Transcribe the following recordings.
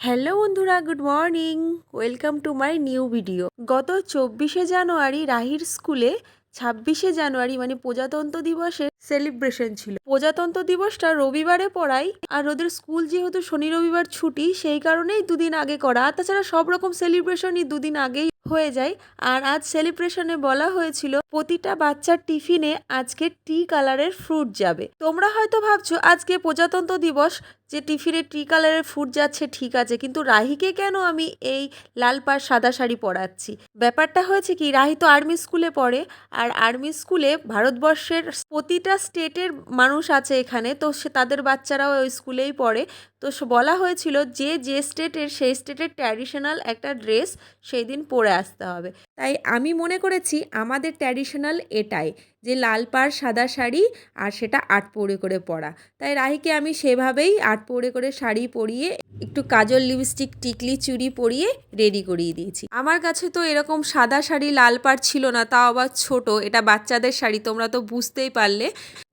Hello বন্ধুরা, good morning. Welcome to my new video. গত 24শে জানুয়ারি রাহির স্কুলে 26শে জানুয়ারি মানে প্রজাতন্ত্র দিবসের সেলিব্রেশন ছিল। প্রজাতন্ত্র দিবসটা রবিবারে পড়ায়, আর ওদের স্কুল যেহেতু শনি রবিবার ছুটি, সেই কারণেই দুদিন আগে করা। আর তাছাড়া সব রকম সেলিব্রেশনই দুদিন আগেই হয়ে যায়। আর আজ সেলিব্রেশনে বলা হয়েছিল প্রতিটা বাচ্চার টিফিনে আজকে টি কালারের ফ্রুট যাবে। তোমরা হয়তো ভাবছো আজকে প্রজাতন্ত্র দিবস, যে টিফিনে টি কালারের ফ্রুট যাচ্ছে, ঠিক আছে, কিন্তু রাহিকে কেন আমি এই লাল পাড় সাদা শাড়ি পরাচ্ছি? ব্যাপারটা হয়েছে কি, রাহি তো আর্মি স্কুলে পড়ে, আর আর্মি স্কুলে ভারতবর্ষের প্রতিটা স্টেটের মানুষ আছে এখানে, তো সে তাদের বাচ্চারাও ওই স্কুলেই পড়ে। তো বলা হয়েছিল যে যে স্টেটের সেই স্টেটের ট্র্যাডিশনাল একটা ড্রেস সেই দিন পরে আসতে হবে। তাই আমি মনে করেছি আমাদের ট্র্যাডিশনাল এটাই, যে লাল পাড় সাদা শাড়ি আর সেটা আটপৌরে করে পরা। তাই রাহিকে আমি সেভাবেই আটপৌরে করে শাড়ি পরিয়ে একটু কাজল লিপস্টিক টিকলি চুড়ি পরিয়ে রেডি করিয়ে দিয়েছি। আমার কাছে তো এরকম সাদা শাড়ি লাল পাড় ছিল না, তাও আবার ছোট। এটা বাচ্চাদের শাড়ি, তোমরা তো বুঝতেই পারলে,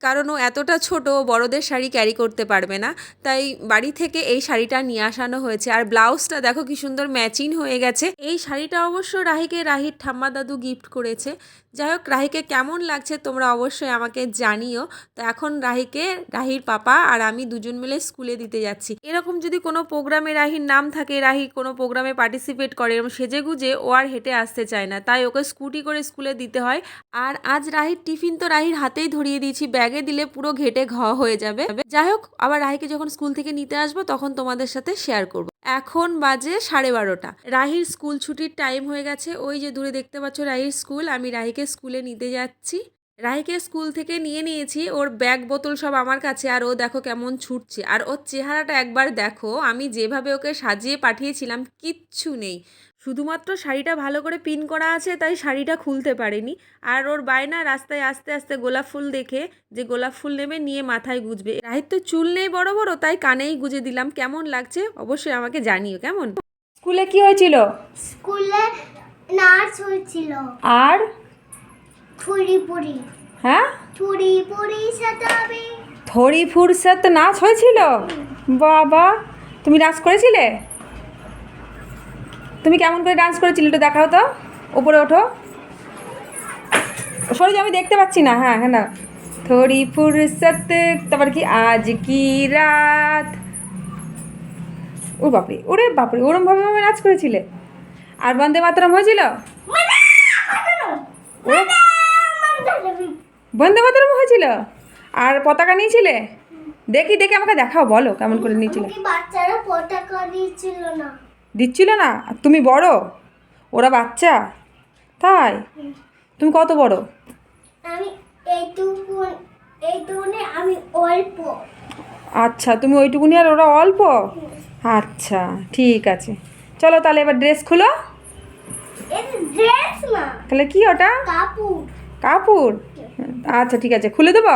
কারণ ও এতটা ছোট, বড়দের শাড়ি ক্যারি করতে পারবে না। তাই বাড়ি থেকে এই শাড়িটা নিয়ে আসানো হয়েছে। আর ব্লাউজটা দেখো কি সুন্দর ম্যাচিং হয়ে গেছে। এই শাড়িটা অবশ্য রাহির ঠাম্মা দাদু গিফট করেছে। যাই হোক, রাহিকে কেমন লাগছে তোমরা অবশ্যই আমাকে জানিও। তো এখন রাহির পাপা আর আমি দুজন মিলে স্কুলে দিতে যাচ্ছি। এরকম যদি কোনো প্রোগ্রামে রাহির নাম থাকে, রাহি কোনো প্রোগ্রামে পার্টিসিপেট করে, এরকম সেজে গুজে ও আর হেঁটে আসতে চায় না, তাই ওকে স্কুটি করে স্কুলে দিতে হয়। আর আজ রাহির টিফিন তো রাহির হাতেই ধরিয়ে দিয়েছি, ব্যাগে দিলে পুরো ঘেটে হয়ে যাবে। যাই হোক, আবার রাহিকে যখন স্কুল থেকে নিতে আসবো তখন তোমাদের সাথে শেয়ার করবো। এখন বাজে 12:30। রাহির স্কুল ছুটির টাইম হয়ে গেছে। ওই যে দূরে দেখতে পাচ্ছ রাহির স্কুল। আমি রাহিকে স্কুলে নিতে যাচ্ছি। রাহিকে স্কুল থেকে নিয়ে নিয়েছি, ওর ব্যাগ বোতল সব আমার কাছে। আর ও দেখো কেমন ছুটছে, আর ওর চেহারাটা একবার দেখো। আমি যেভাবে ওকে সাজিয়ে পাঠিয়েছিলাম কিচ্ছু নেই, শুধুমাত্র শাড়িটা ভালো করে পিন করা আছে, তাই শাড়িটা খুলতে পারেনি। আর ওর বায়না রাস্তায় আস্তে আস্তে গোলাপ ফুল দেখে, যে গোলাপ ফুল নেবে নিয়ে মাথায় গুজবে। রাহির তো চুল নেই বড় বড়, তাই কানেই গুজে দিলাম। কেমন লাগছে অবশ্যই আমাকে জানিও। কেমন স্কুলে কি হয়েছিল? স্কুলে নাচ হয়েছিল। আর থুড়িপুরি। হ্যাঁ, থুড়িপুরি সাজাবে। থরি ফুরসত নাচ হয়েছিল। বাবা, তুমি ডান্স করেছিলে? তুমি কেমন করে ডান্স করেছিলে একটু দেখাও তো। ওপরে ওঠো, সরি আমি দেখতে পাচ্ছি না। হ্যাঁ হ্যাঁ, না থরি ফুরসত, তারপর কি আজ কি রাত। ও বাপরে, ওরে বাপরে, ওরমভাবে ভাবে নাচ করেছিলে। আর বন্দে মাতরম হয়েছিল? বন্দে মাতরম হয়েছিল। আর পতাকা নিয়েছিলে? দেখি আমাকে দেখাও, বলো কেমন করে নিয়েছিলে। বাচ্চারা পতাকা দিচ্ছিল না। দিচ্ছিল না? তুমি বড়, ওরা বাচ্চা, তাই? তুমি কত বড়? আমি এইটুকুনি আমি অল্প। আচ্ছা, তুমি ওইটুকুনি আর ওরা অল্প। আচ্ছা ঠিক আছে, চলো তাহলে এবার ড্রেস খুলো। এটা ড্রেস না, তাহলে কি ওটা? কাপড়। কাপড়? আচ্ছা ঠিক আছে, খুলে দেবো।